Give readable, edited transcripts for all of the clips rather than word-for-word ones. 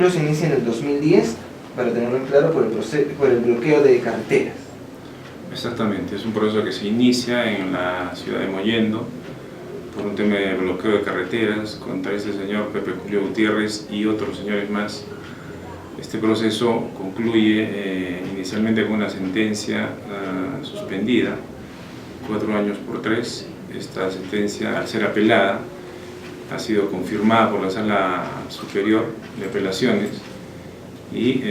Pero se inicia en el 2010, para tenerlo claro, por el bloqueo de carreteras. Exactamente, es un proceso que se inicia en la ciudad de Mollendo por un tema de bloqueo de carreteras contra este señor Pepe Julio Gutiérrez y otros señores más. Este proceso concluye inicialmente con una sentencia suspendida, 4 años por 3. Esta sentencia, al ser apelada, ha sido confirmada por la Sala Superior de Apelaciones y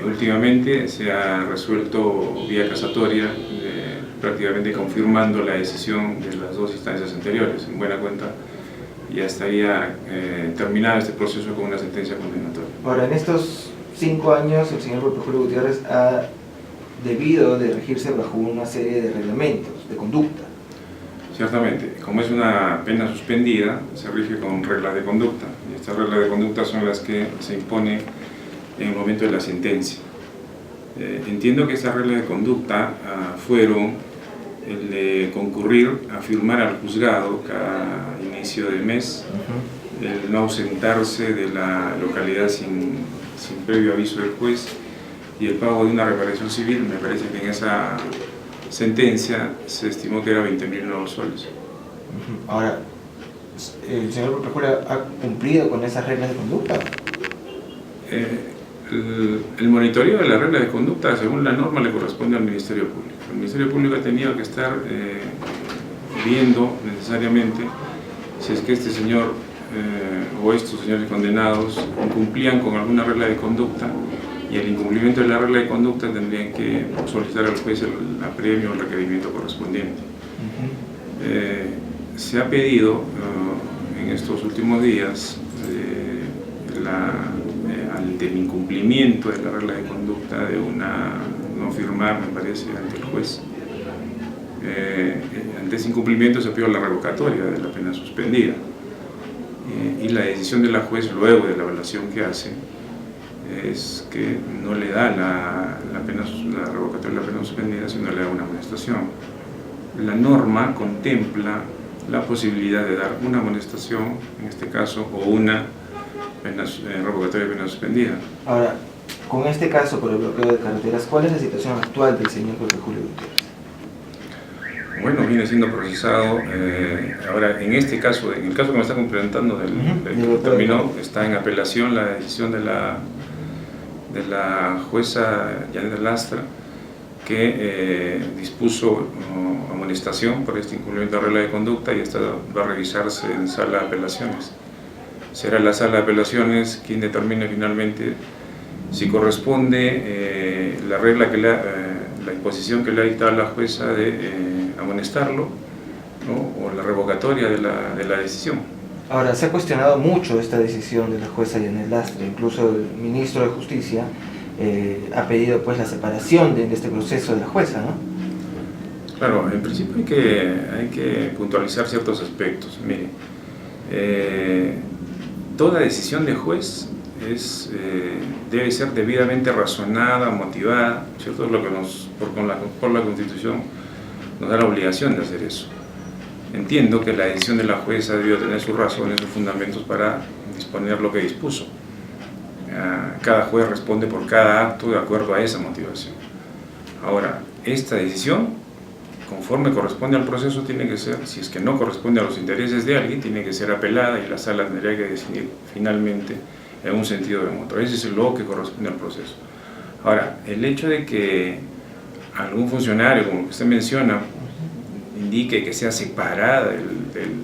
últimamente se ha resuelto vía casatoria, prácticamente confirmando la decisión de las 2 instancias anteriores. En buena cuenta ya estaría terminado este proceso con una sentencia condenatoria. Ahora, en estos 5 años el señor Pepe Julio Gutiérrez ha debido de regirse bajo una serie de reglamentos de conducta. Ciertamente, como es una pena suspendida, se rige con reglas de conducta, y estas reglas de conducta son las que se imponen en el momento de la sentencia. Entiendo que estas reglas de conducta fueron el de concurrir a firmar al juzgado cada inicio de mes, el no ausentarse de la localidad sin previo aviso del juez y el pago de una reparación civil. Me parece que en esa sentencia se estimó que era 20.000 nuevos soles. Ahora, ¿el señor Pepe Julio ha cumplido con esas reglas de conducta? El monitoreo de las reglas de conducta, según la norma, le corresponde al Ministerio Público. El Ministerio Público ha tenido que estar viendo necesariamente si es que este señor o estos señores condenados incumplían con alguna regla de conducta, y el incumplimiento de la regla de conducta tendrían que solicitar al juez el apremio o el requerimiento correspondiente. Se ha pedido en estos últimos días del incumplimiento de la regla de conducta, de una no firmar, me parece, ante el juez. Ante ese incumplimiento se pidió la revocatoria de la pena suspendida, y la decisión de la juez, luego de la evaluación que hace, es que no le da la revocatoria de la pena suspendida, sino le da una amonestación. La norma contempla la posibilidad de dar una amonestación, en este caso, o una revocatoria de pena suspendida. Ahora, con este caso por el bloqueo de carreteras, ¿cuál es la situación actual del señor Pepe Julio Gutiérrez? Bueno, viene siendo procesado, ahora en este caso, en el caso que me está complementando del que terminó, está en apelación la decisión de la jueza Janet Lastra, que dispuso amonestación por este incumplimiento de regla de conducta, y esta va a revisarse en sala de apelaciones. Será la sala de apelaciones quien determine finalmente si corresponde la regla que la imposición que le ha dictado la jueza de amonestarlo, ¿no?, o la revocatoria de la decisión. Ahora, se ha cuestionado mucho esta decisión de la jueza Janet Lastra. Incluso el ministro de Justicia ha pedido pues la separación de este proceso de la jueza, ¿no? Claro, en principio hay que puntualizar ciertos aspectos. Mire, toda decisión de juez debe ser debidamente razonada, motivada, ¿cierto? Es lo que por la Constitución nos da la obligación de hacer eso. Entiendo que la decisión de la jueza debió tener sus razones, sus fundamentos para disponer lo que dispuso. Cada juez responde por cada acto de acuerdo a esa motivación. Ahora, esta decisión, conforme corresponde al proceso, tiene que ser, si es que no corresponde a los intereses de alguien, tiene que ser apelada, y la sala tendría que decidir finalmente en un sentido o en otro. Ese es lo que corresponde al proceso. Ahora, el hecho de que algún funcionario, como usted menciona, indique que sea separada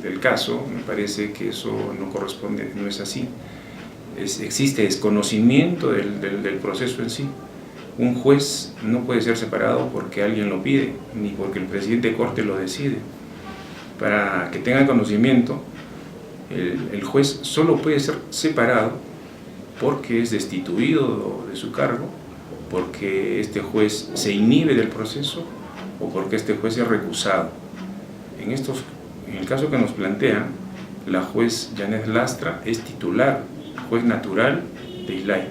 del caso, me parece que eso no corresponde, no es así. Existe desconocimiento del proceso en sí. Un juez no puede ser separado porque alguien lo pide, ni porque el presidente de corte lo decide. Para que tengan conocimiento, el juez solo puede ser separado porque es destituido de su cargo, porque este juez se inhibe del proceso, o porque este juez es recusado. En el caso que nos plantea, la juez Janet Lastra es titular, juez natural de Islay,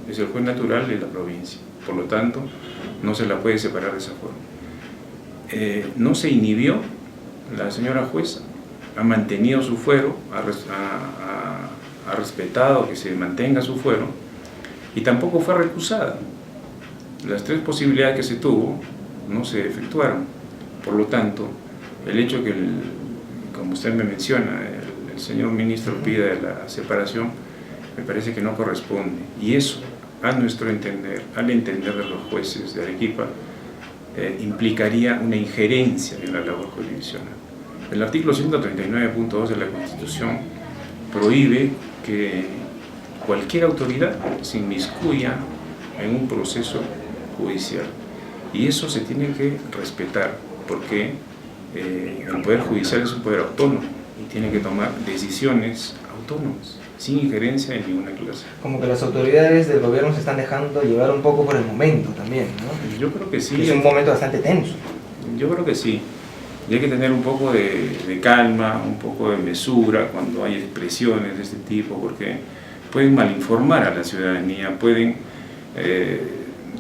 es el juez natural de la provincia, por lo tanto no se la puede separar de esa forma. No se inhibió la señora jueza, ha mantenido su fuero, ha respetado que se mantenga su fuero, y tampoco fue recusada. Las 3 posibilidades que se tuvo no se efectuaron. Por lo tanto, el hecho que, como usted me menciona, el señor ministro pida la separación, me parece que no corresponde. Y eso, a nuestro entender, al entender de los jueces de Arequipa, implicaría una injerencia en la labor jurisdiccional. El artículo 139.2 de la Constitución prohíbe que cualquier autoridad se inmiscuya en un proceso judicial, y eso se tiene que respetar, porque el Poder Judicial es un poder autónomo y tiene que tomar decisiones autónomas, sin injerencia en ninguna clase. Como que las autoridades del gobierno se están dejando llevar un poco por el momento también, ¿no? Yo creo que sí. Es un momento bastante tenso. Yo creo que sí. Y hay que tener un poco de calma, un poco de mesura cuando hay expresiones de este tipo, porque pueden malinformar a la ciudadanía, pueden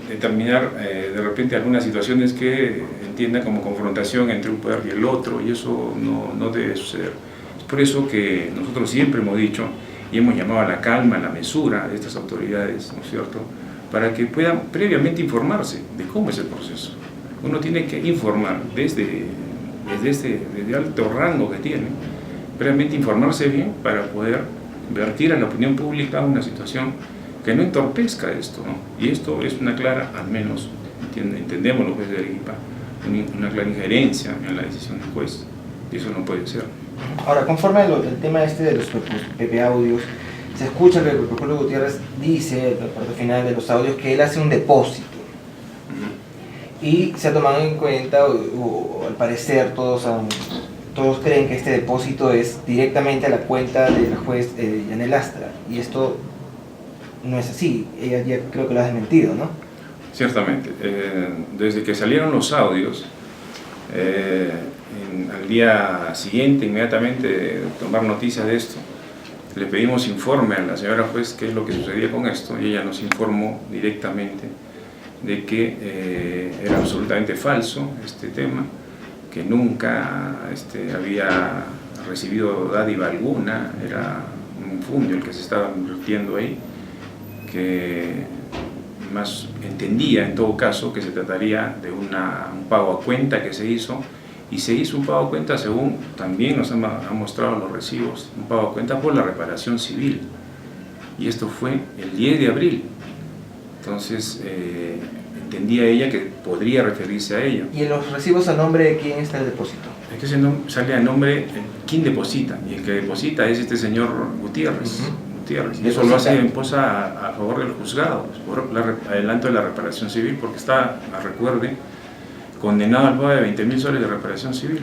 determinar de repente algunas situaciones que entiendan como confrontación entre un poder y el otro, y eso no debe suceder. Es por eso que nosotros siempre hemos dicho y hemos llamado a la calma, a la mesura de estas autoridades, ¿no es cierto?, para que puedan previamente informarse de cómo es el proceso. Uno tiene que informar desde alto rango que tiene, previamente informarse bien para poder vertir a la opinión pública una situación que no entorpezca esto, ¿no? Y esto es una clara, al menos entendemos los jueces de Arequipa, una clara injerencia en la decisión del juez, y eso no puede ser. Ahora, conforme al tema de los PP audios, se escucha que el Procurado Gutiérrez dice, en la parte final de los audios, que él hace un depósito. Y se ha tomado en cuenta, o al parecer todos creen que este depósito es directamente a la cuenta de la juez Yanel Lastra, y esto no es así. Ella ya creo que lo ha desmentido, ¿no? Ciertamente. Desde que salieron los audios, al día siguiente, inmediatamente de tomar noticias de esto, le pedimos informe a la señora juez qué es lo que sucedía con esto, y ella nos informó directamente de que era absolutamente falso este tema, que nunca había recibido dádiva alguna, era un fundio el que se estaba invirtiendo ahí, que más entendía en todo caso que se trataría de un pago a cuenta que se hizo, y se hizo un pago a cuenta según también nos han mostrado los recibos, un pago a cuenta por la reparación civil, y esto fue el 10 de abril. Entonces entendía ella que podría referirse a ello. ¿Y en los recibos a nombre de quién está el depósito? Entonces sale a nombre de quién deposita, y el que deposita es este señor Gutiérrez. Y eso lo hace en posa a favor del juzgado, por adelanto de la reparación civil, porque está, recuerde, condenado al pago de 20.000 soles de reparación civil.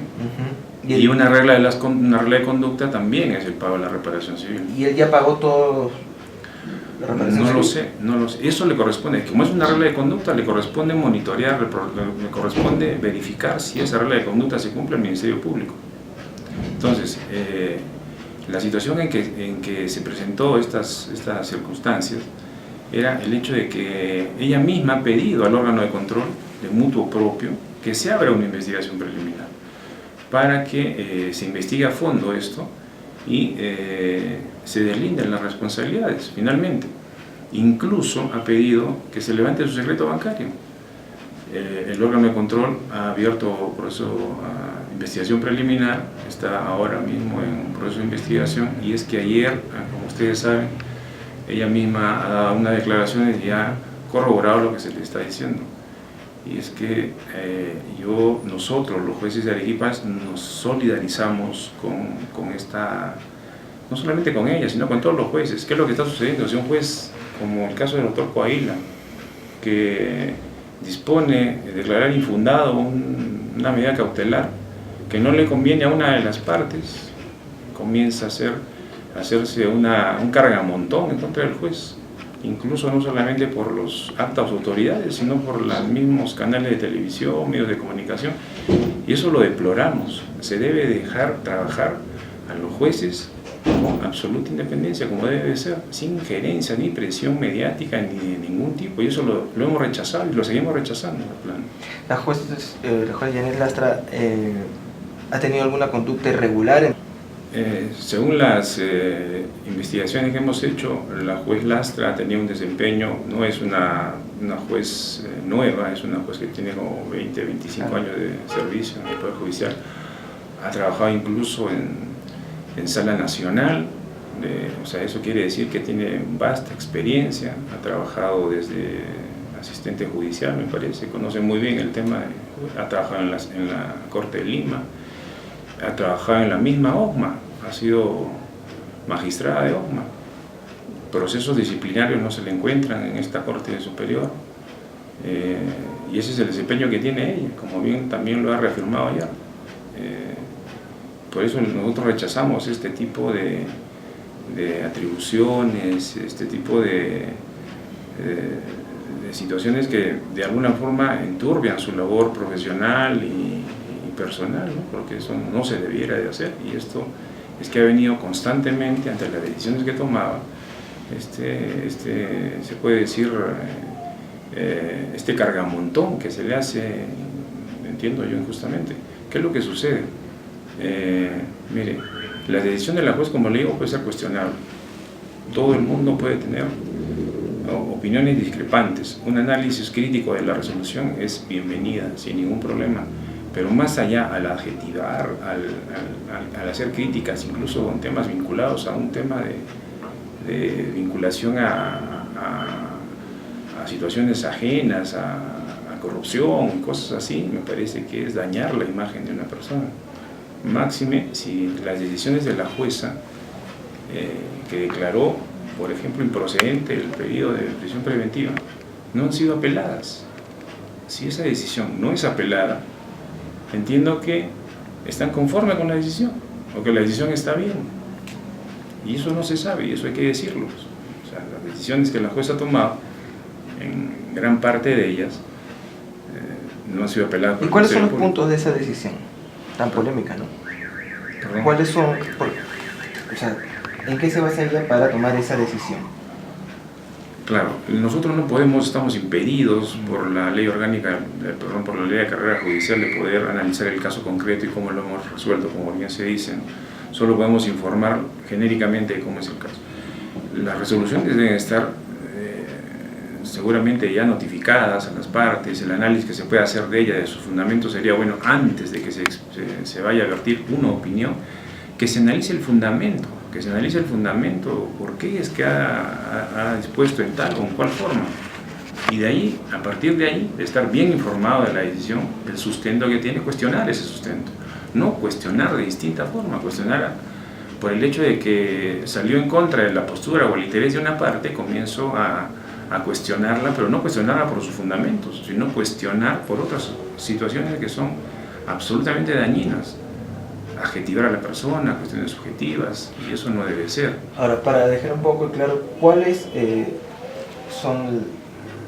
Y una regla de conducta también es el pago de la reparación civil. ¿Y él ya pagó todo? No lo sé. Eso le corresponde, como es una regla de conducta, le corresponde monitorear, le corresponde verificar si esa regla de conducta se cumple al Ministerio Público. Entonces, la situación en que se presentó estas circunstancias era el hecho de que ella misma ha pedido al órgano de control de mutuo propio que se abra una investigación preliminar para que se investigue a fondo esto y se deslinden las responsabilidades finalmente. Incluso ha pedido que se levante su secreto bancario. El órgano de control ha abierto proceso a investigación preliminar, está ahora mismo en proceso de investigación, y es que ayer, como ustedes saben, ella misma ha dado unas declaraciones y ha corroborado lo que se le está diciendo. Y es que nosotros, los jueces de Arequipa, nos solidarizamos con esta, no solamente con ella, sino con todos los jueces. ¿Qué es lo que está sucediendo? Si un juez, como el caso del doctor Coahuila, que dispone de declarar infundado una medida cautelar que no le conviene a una de las partes, comienza a hacerse un cargamontón en contra del juez, incluso no solamente por los altas autoridades, sino por los mismos canales de televisión, medios de comunicación, y eso lo deploramos. Se debe dejar trabajar a los jueces con absoluta independencia, como debe de ser, sin injerencia ni presión mediática ni de ningún tipo, y eso lo hemos rechazado y lo seguimos rechazando. La juez Yanel Lastra ha tenido alguna conducta irregular. Según las investigaciones que hemos hecho, la juez Lastra tenía un desempeño, no es una juez nueva, es una juez que tiene como 20, 25 años de servicio en el Poder Judicial. Ha trabajado incluso en Sala Nacional, o sea, eso quiere decir que tiene vasta experiencia, ha trabajado desde asistente judicial, me parece, conoce muy bien el tema, ha trabajado en la Corte de Lima, ha trabajado en la misma OCMA, ha sido magistrada de OCMA. Procesos disciplinarios no se le encuentran en esta Corte Superior, y ese es el desempeño que tiene ella, como bien también lo ha reafirmado ayer. Por eso nosotros rechazamos este tipo de atribuciones, este tipo de situaciones que de alguna forma enturbian su labor profesional y personal, ¿no? Porque eso no se debiera de hacer, y esto es que ha venido constantemente ante las decisiones que tomaba, se puede decir, este cargamontón que se le hace, entiendo yo injustamente. ¿Qué es lo que sucede? Mire, la decisión de la juez, como le digo, puede ser cuestionable. Todo el mundo puede tener opiniones discrepantes. Un análisis crítico de la resolución es bienvenida, sin ningún problema. Pero más allá, al adjetivar, al hacer críticas, incluso con temas vinculados a un tema de vinculación a situaciones ajenas, a corrupción, cosas así, me parece que es dañar la imagen de una persona. Máxime si las decisiones de la jueza que declaró, por ejemplo, improcedente el pedido de prisión preventiva, no han sido apeladas. Si esa decisión no es apelada, entiendo que están conformes con la decisión, o que la decisión está bien, y eso no se sabe, y eso hay que decirlo. O sea, las decisiones que la jueza ha tomado, en gran parte de ellas, no han sido apeladas. ¿Y cuáles son los puntos de esa decisión tan polémica, no? ¿Perdón? ¿Cuáles son, o sea, en qué se basaría para tomar esa decisión? Claro, nosotros no podemos, estamos impedidos por la ley orgánica, por la ley de carrera judicial, de poder analizar el caso concreto y cómo lo hemos resuelto, como bien se dice. Solo podemos informar genéricamente de cómo es el caso. Las resoluciones deben estar seguramente ya notificadas a las partes. El análisis que se puede hacer de ella, de sus fundamentos, sería bueno, antes de que se vaya a vertir una opinión, que se analice el fundamento, por qué es que ha dispuesto en tal o en cual forma, y de ahí, a partir de ahí, de estar bien informado de la decisión, del sustento que tiene, cuestionar ese sustento, no cuestionar de distinta forma, cuestionar por el hecho de que salió en contra de la postura o el interés de una parte, comienzo a cuestionarla, pero no cuestionarla por sus fundamentos, sino cuestionar por otras situaciones que son absolutamente dañinas, adjetivar a la persona, cuestiones subjetivas, y eso no debe ser. Ahora, para dejar un poco claro, ¿cuáles son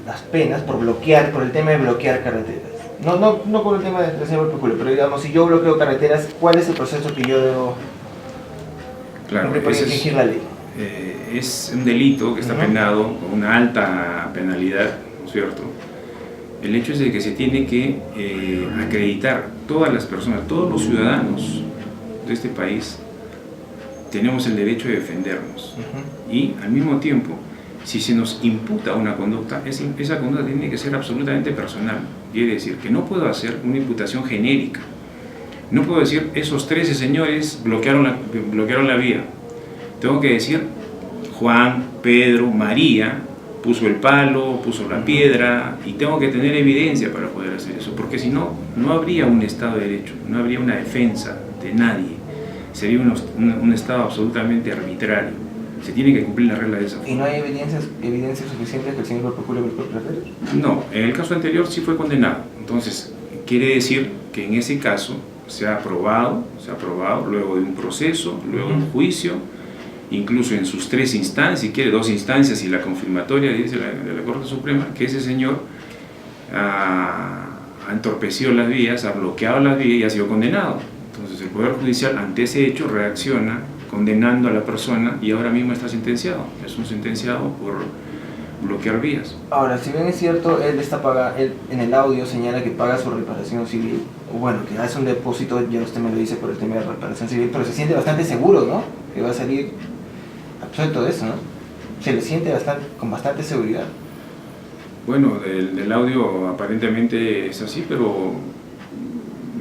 las penas por el tema de bloquear carreteras? No por el tema de la señora Procura, pero digamos, si yo bloqueo carreteras, ¿cuál es el proceso que yo debo infringir la ley? Es un delito que está penado con una alta penalidad, ¿no es cierto? El hecho es de que se tiene que acreditar todas las personas, todos los ciudadanos de este país tenemos el derecho de defendernos, y al mismo tiempo, si se nos imputa una conducta, esa conducta tiene que ser absolutamente personal. Quiere decir que no puedo hacer una imputación genérica, no puedo decir esos 13 señores bloquearon la vía. Tengo que decir Juan, Pedro, María puso el palo, puso la piedra, y tengo que tener evidencia para poder hacer eso, porque si no, no habría un Estado de Derecho, no habría una defensa de nadie, sería un Estado absolutamente arbitrario. Se tiene que cumplir la regla de esa forma. ¿Y no hay evidencias suficientes que el señor procure bloquear carreteras? No, en el caso anterior sí fue condenado, entonces quiere decir que en ese caso se ha aprobado luego de un proceso, luego de un juicio, incluso en sus 3 instancias, si quiere 2 instancias y la confirmatoria de la Corte Suprema, que ese señor ha entorpecido las vías, ha bloqueado las vías y ha sido condenado. Entonces el Poder Judicial ante ese hecho reacciona condenando a la persona, y ahora mismo está sentenciado. Es un sentenciado bloquear vías. Ahora, si bien es cierto, él en el audio señala que paga su reparación civil, o bueno, que hace un depósito, ya usted me lo dice por el tema de reparación civil, pero se siente bastante seguro, ¿no? Que va a salir absuelto de eso, ¿no? Se le siente con bastante seguridad. Bueno, del audio aparentemente es así, pero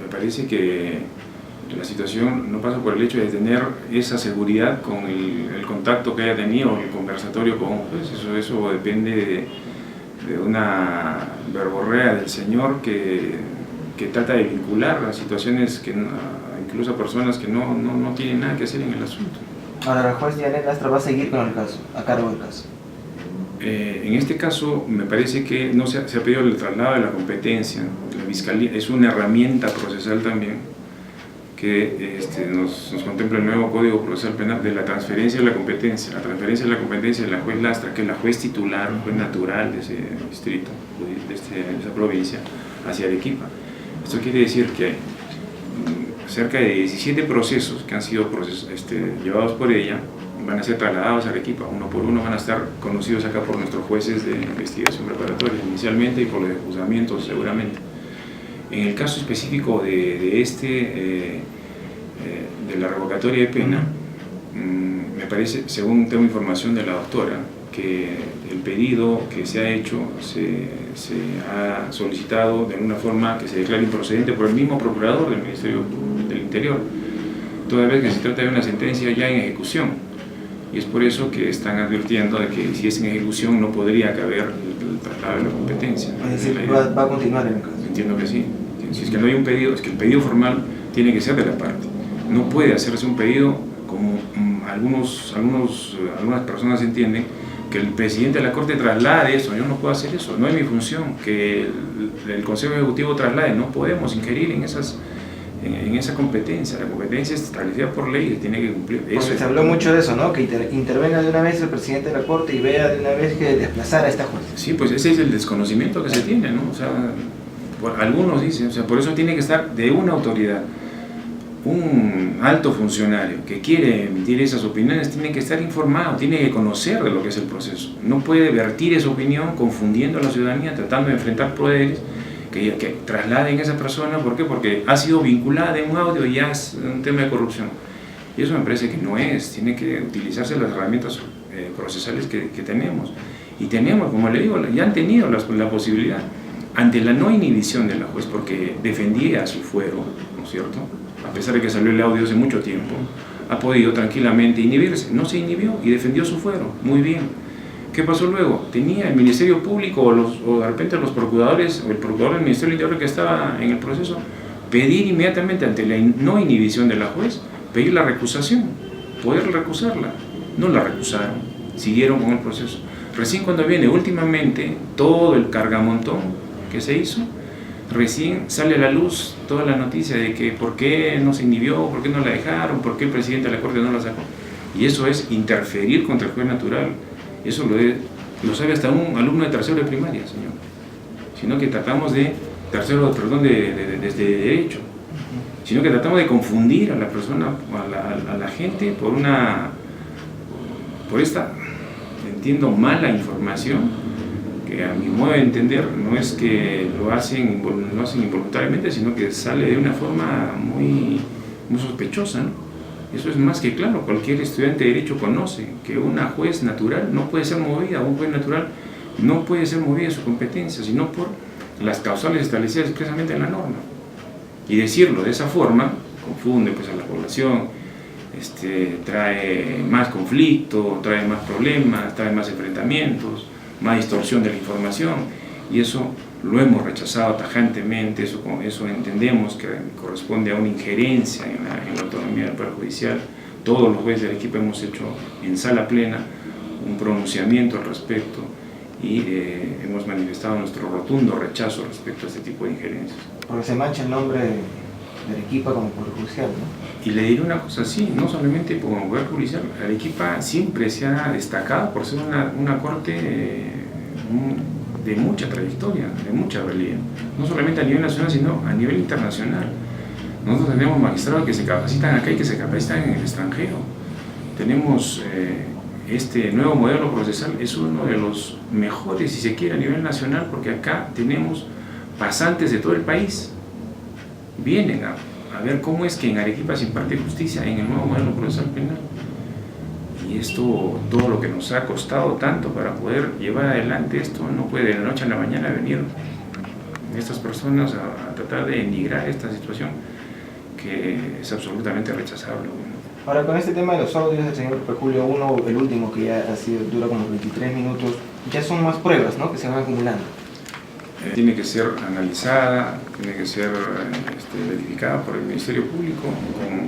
me parece que la situación no pasa por el hecho de tener esa seguridad con el contacto que haya tenido, el conversatorio con un juez. Eso depende de una verborrea del señor que trata de vincular las situaciones que incluso a personas que no tienen nada que hacer en el asunto. Ahora, el juez Janet Lastra va a seguir con el caso, a cargo del caso. En este caso me parece que no se ha pedido el traslado de la competencia. La Fiscalía es una herramienta procesal también que nos contempla el nuevo Código Procesal Penal de la transferencia de la competencia. La transferencia de la competencia de la juez Lastra, que es la juez titular, juez natural de ese distrito, de esa provincia, hacia Arequipa. Esto quiere decir que hay cerca de 17 procesos que han sido llevados por ella, van a ser trasladados a Arequipa, uno por uno van a estar conocidos acá por nuestros jueces de investigación preparatoria inicialmente y por los de juzgamiento seguramente. En el caso específico de la revocatoria de pena, me parece, según tengo información de la doctora, que el pedido que se ha hecho se ha solicitado de una forma que se declare improcedente por el mismo procurador del Ministerio del Interior, toda vez que se trata de una sentencia ya en ejecución. Y es por eso que están advirtiendo de que si es en ejecución no podría caber el traslado de la competencia. Es decir, va a continuar en el caso. Entiendo que sí. Si es que no hay un pedido, es que el pedido formal tiene que ser de la parte. No puede hacerse un pedido como algunas personas entienden, que el presidente de la Corte traslade eso. Yo no puedo hacer eso, no es mi función que el Consejo Ejecutivo traslade, no podemos ingerir en esa competencia. La competencia es establecida por ley y tiene que cumplir. Porque se habló mucho de eso, ¿no? Que intervenga de una vez el presidente de la Corte y vea de una vez que desplazar a esta juez. Sí, pues ese es el desconocimiento que se tiene, ¿no? O sea, algunos dicen, o sea, por eso tiene que estar de una autoridad. Un alto funcionario que quiere emitir esas opiniones tiene que estar informado, tiene que conocer de lo que es el proceso. No puede vertir esa opinión confundiendo a la ciudadanía, tratando de enfrentar poderes que trasladen a esa persona. ¿Por qué? Porque ha sido vinculada en un audio y ya es un tema de corrupción. Y eso me parece que no es, tiene que utilizarse las herramientas procesales que tenemos. Y tenemos, como le digo, ya han tenido la posibilidad, ante la no inhibición de la juez, porque defendía su fuero, ¿no es cierto?, a pesar de que salió el audio hace mucho tiempo, ha podido tranquilamente inhibirse, no se inhibió y defendió su fuero, muy bien. ¿Qué pasó luego? Tenía el Ministerio Público o de repente los procuradores o el procurador del Ministerio del Interior que estaba en el proceso, pedir inmediatamente ante la no inhibición de la juez, pedir la recusación, poder recusarla. No la recusaron, siguieron con el proceso. Recién cuando viene últimamente todo el cargamontón que se hizo, recién sale a la luz toda la noticia de que por qué no se inhibió, por qué no la dejaron, por qué el presidente de la Corte no la sacó. Y eso es interferir contra el juez natural. Eso lo sabe hasta un alumno de tercero de primaria, señor. Sino que tratamos de desde derecho. Sino que tratamos de confundir a la persona, a la gente por esta, entiendo, mala información, que a mi modo de entender no es que lo hacen involuntariamente, sino que sale de una forma muy sospechosa, ¿no? Eso es más que claro, cualquier estudiante de Derecho conoce que una juez natural no puede ser movida, un juez natural no puede ser movida de su competencia, sino por las causales establecidas expresamente en la norma. Y decirlo de esa forma confunde pues a la población, trae más conflicto, trae más problemas, trae más enfrentamientos, más distorsión de la información, y eso lo hemos rechazado tajantemente. Eso entendemos que corresponde a una injerencia en la autonomía del Poder Judicial. Todos los jueces del equipo hemos hecho en sala plena un pronunciamiento al respecto y hemos manifestado nuestro rotundo rechazo respecto a este tipo de injerencias. Porque se mancha el nombre de Arequipa como Poder Judicial, ¿no? Y le diré una cosa así, no solamente como Poder Judicial, Arequipa siempre se ha destacado por ser una corte de mucha trayectoria, de mucha valía, no solamente a nivel nacional, sino a nivel internacional. Nosotros tenemos magistrados que se capacitan acá y que se capacitan en el extranjero. Tenemos este nuevo modelo procesal es uno de los mejores, si se quiere, a nivel nacional, porque acá tenemos pasantes de todo el país. Vienen a ver cómo es que en Arequipa se imparte justicia en el nuevo modelo procesal penal. Y esto, todo lo que nos ha costado tanto para poder llevar adelante esto, no puede de la noche a la mañana venir estas personas a tratar de denigrar esta situación que es absolutamente rechazable. Ahora, con este tema de los audios del señor Julio 1, el último que ya ha sido, dura como 23 minutos, ya son más pruebas, ¿no?, que se van acumulando. Tiene que ser analizada, tiene que ser verificada por el Ministerio Público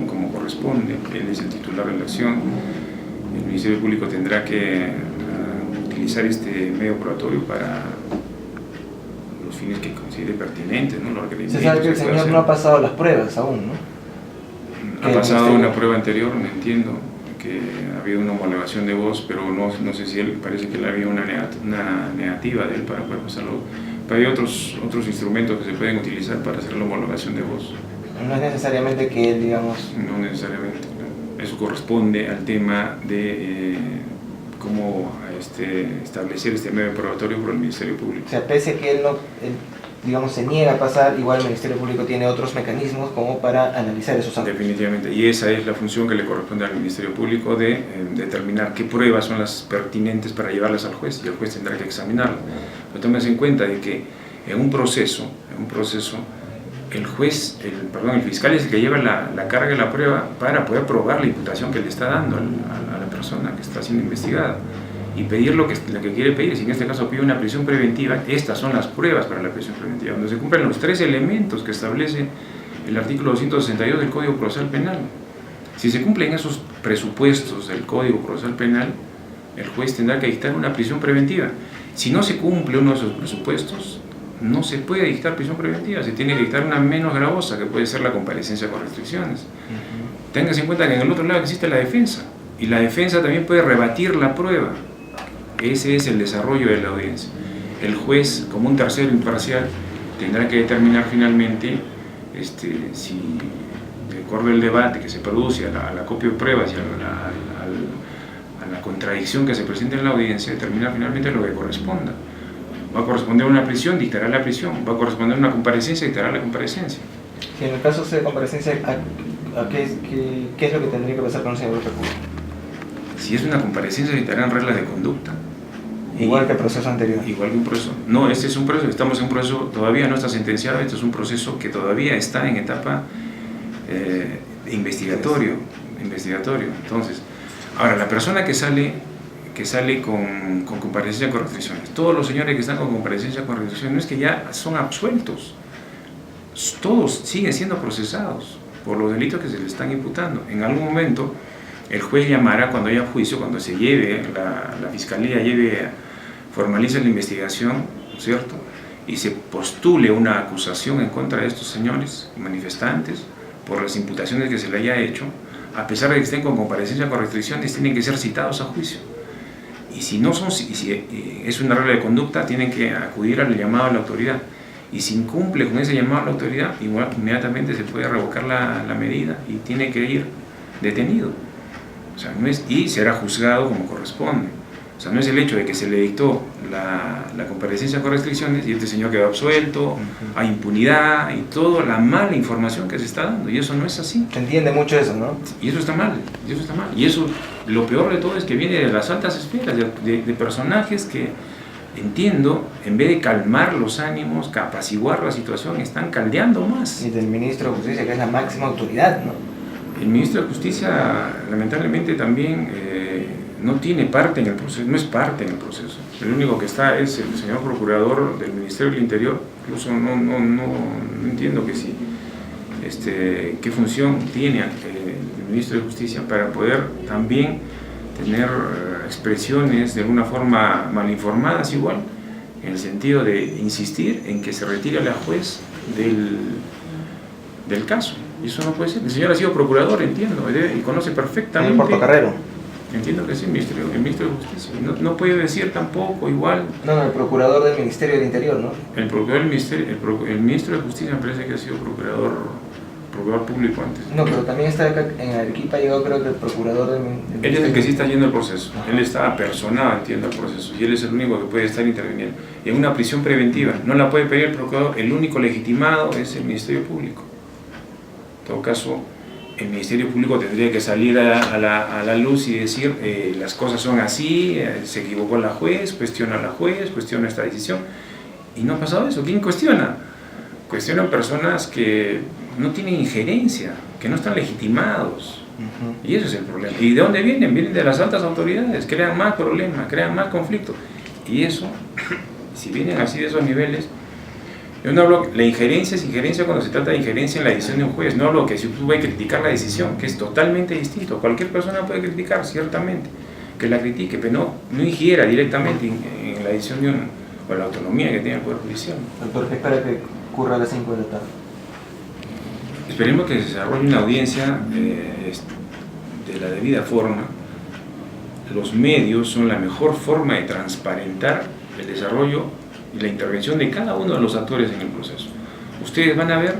como corresponde. Él es el titular de la acción. El Ministerio Público tendrá que utilizar este medio probatorio para los fines que considere pertinentes, ¿no? Los requerimientos. Se sabe que el señor no ha pasado las pruebas aún, ¿no? Ha pasado una prueba anterior, me entiendo, que había una homologación de voz, pero no sé si él, parece que le había una negativa de él para poder pasarlo. Pero hay otros instrumentos que se pueden utilizar para hacer la homologación de voz. No es necesariamente que él, digamos... No necesariamente, no. Eso corresponde al tema de cómo establecer este medio probatorio por el Ministerio Público. O sea, pese a que él digamos, se niega a pasar, igual el Ministerio Público tiene otros mecanismos como para analizar esos audios. Definitivamente, y esa es la función que le corresponde al Ministerio Público de determinar qué pruebas son las pertinentes para llevarlas al juez, y el juez tendrá que examinarlas. Pero tómese en cuenta de que en un proceso, el fiscal es el que lleva la carga de la prueba para poder probar la imputación que le está dando a la persona que está siendo investigada y pedir lo que quiere pedir. Si en este caso pide una prisión preventiva, estas son las pruebas para la prisión preventiva, donde se cumplen los 3 elementos que establece el artículo 262 del Código Procesal Penal. Si se cumplen esos presupuestos del Código Procesal Penal, el juez tendrá que dictar una prisión preventiva. Si no se cumple uno de esos presupuestos, no se puede dictar prisión preventiva, se tiene que dictar una menos gravosa, que puede ser la comparecencia con restricciones. Téngase en cuenta que en el otro lado existe la defensa, y la defensa también puede rebatir la prueba. Ese es el desarrollo de la audiencia. El juez, como un tercero imparcial, tendrá que determinar finalmente si, de acuerdo al debate que se produce, a la copia de pruebas y a la contradicción que se presenta en la audiencia, determinar finalmente lo que corresponda. Va a corresponder a una prisión, dictará la prisión. Va a corresponder a una comparecencia, dictará la comparecencia. Si en el caso de comparecencia, ¿qué es lo que tendría que pasar con el señor Julio? Si es una comparecencia, dictarán reglas de conducta. Igual que el proceso anterior. Igual que un proceso. No, este es un proceso, estamos en un proceso, todavía no está sentenciado, este es un proceso que todavía está en etapa investigatorio. Entonces, ahora, la persona que sale con comparecencia con restricciones, todos los señores que están con comparecencia con restricciones, no es que ya son absueltos, todos siguen siendo procesados por los delitos que se les están imputando. En algún momento, el juez llamará cuando haya juicio, cuando se lleve, la fiscalía formalice la investigación, ¿cierto?, y se postule una acusación en contra de estos señores manifestantes por las imputaciones que se le haya hecho. A pesar de que estén con comparecencia con restricciones, tienen que ser citados a juicio. Y si es una regla de conducta, tienen que acudir al llamado a la autoridad. Y si incumple con ese llamado a la autoridad, inmediatamente se puede revocar la medida y tiene que ir detenido. O sea, y será juzgado como corresponde. O sea, no es el hecho de que se le dictó la comparecencia con restricciones y este señor quedó absuelto, hay impunidad y toda la mala información que se está dando, y eso no es así. Se entiende mucho eso, ¿no? Y eso está mal, y eso, lo peor de todo es que viene de las altas esferas, de personajes que, entiendo, en vez de calmar los ánimos, apaciguar la situación, están caldeando más. Y del ministro de Justicia, que es la máxima autoridad, ¿no? El ministro de Justicia, lamentablemente, también no tiene parte en el proceso, no es parte en el proceso. El único que está es el señor procurador del Ministerio del Interior. Incluso no entiendo qué función tiene el ministro de Justicia para poder también tener expresiones de alguna forma mal informadas igual, en el sentido de insistir en que se retire a la juez del caso. Y eso no puede ser. El señor ha sido procurador, entiendo, y conoce perfectamente. ¿En Portocarrero? Entiendo que sí, el ministro de Justicia. No puede decir tampoco igual. No, el procurador del Ministerio del Interior, ¿no? El procurador del Ministerio, el ministro de Justicia me parece que ha sido procurador público antes. No, pero también está acá en Arequipa, ha llegado creo que el procurador del Él es el que sí está yendo el proceso. Ajá. Él está apersonado, entiendo, el proceso. Y él es el único que puede estar interviniendo. Y en una prisión preventiva no la puede pedir el procurador, el único legitimado es el Ministerio Público. En todo caso, el Ministerio Público tendría que salir a la luz y decir las cosas son así, se equivocó la juez, cuestiona a la juez, cuestiona esta decisión. Y no ha pasado eso. ¿Quién cuestiona? Cuestionan personas que no tienen injerencia, que no están legitimados. Y eso es el problema. ¿Y de dónde vienen? Vienen de las altas autoridades, crean más problemas, crean más conflictos. Y eso, si vienen así de esos niveles, yo no hablo, la injerencia es injerencia cuando se trata de injerencia en la decisión de un juez, no hablo que si tú puedes criticar la decisión, que es totalmente distinto. Cualquier persona puede criticar, ciertamente, que la critique, pero no ingiera directamente en la decisión de o la autonomía que tiene el Poder Judicial. Doctor, ¿qué espera que ocurra a las 5 de la tarde? Esperemos que se desarrolle una audiencia de la debida forma. Los medios son la mejor forma de transparentar el desarrollo y la intervención de cada uno de los actores en el proceso. Ustedes van a ver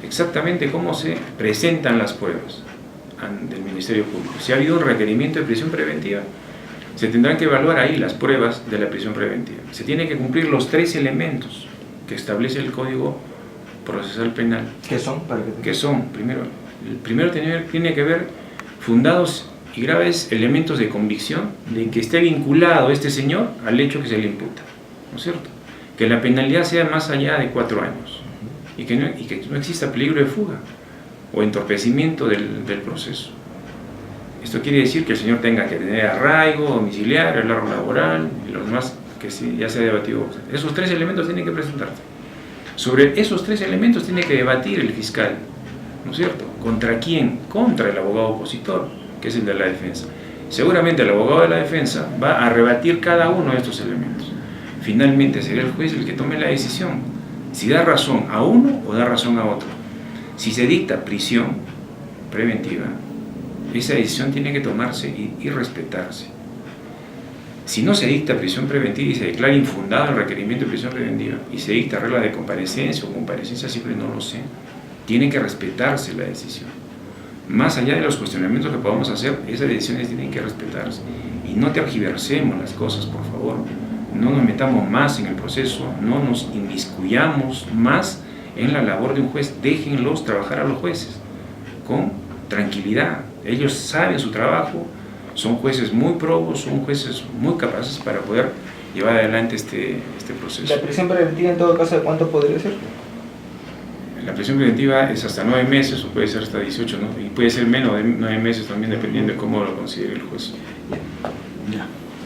exactamente cómo se presentan las pruebas del Ministerio Público. Si ha habido un requerimiento de prisión preventiva, se tendrán que evaluar ahí las pruebas de la prisión preventiva. Se tienen que cumplir los 3 elementos que establece el Código Procesal Penal. ¿Qué son? Que son, el primero tiene que ver fundados y graves elementos de convicción de que esté vinculado este señor al hecho que se le imputa, ¿no es cierto? Que la penalidad sea más allá de 4 años y que no exista peligro de fuga o entorpecimiento del proceso. Esto quiere decir que el señor tenga que tener arraigo, domiciliario, largo laboral y los demás que sí, ya se ha debatido. Esos 3 elementos tienen que presentarse. Sobre esos 3 elementos tiene que debatir el fiscal, ¿no es cierto? ¿Contra quién? Contra el abogado opositor, que es el de la defensa. Seguramente el abogado de la defensa va a rebatir cada uno de estos elementos. Finalmente será el juez el que tome la decisión, si da razón a uno o da razón a otro. Si se dicta prisión preventiva, esa decisión tiene que tomarse y respetarse. Si no se dicta prisión preventiva y se declara infundado el requerimiento de prisión preventiva y se dicta regla de comparecencia o comparecencia simple, no lo sé, tiene que respetarse la decisión. Más allá de los cuestionamientos que podamos hacer, esas decisiones tienen que respetarse. Y no tergiversemos las cosas, por favor. No nos metamos más en el proceso, no nos inmiscuyamos más en la labor de un juez. Déjenlos trabajar a los jueces con tranquilidad. Ellos saben su trabajo, son jueces muy probos, son jueces muy capaces para poder llevar adelante este proceso. ¿La prisión preventiva en todo caso de cuánto podría ser? La prisión preventiva es hasta 9 meses o puede ser hasta 18, ¿no? Y puede ser menos de 9 meses también dependiendo de cómo lo considere el juez. Ya.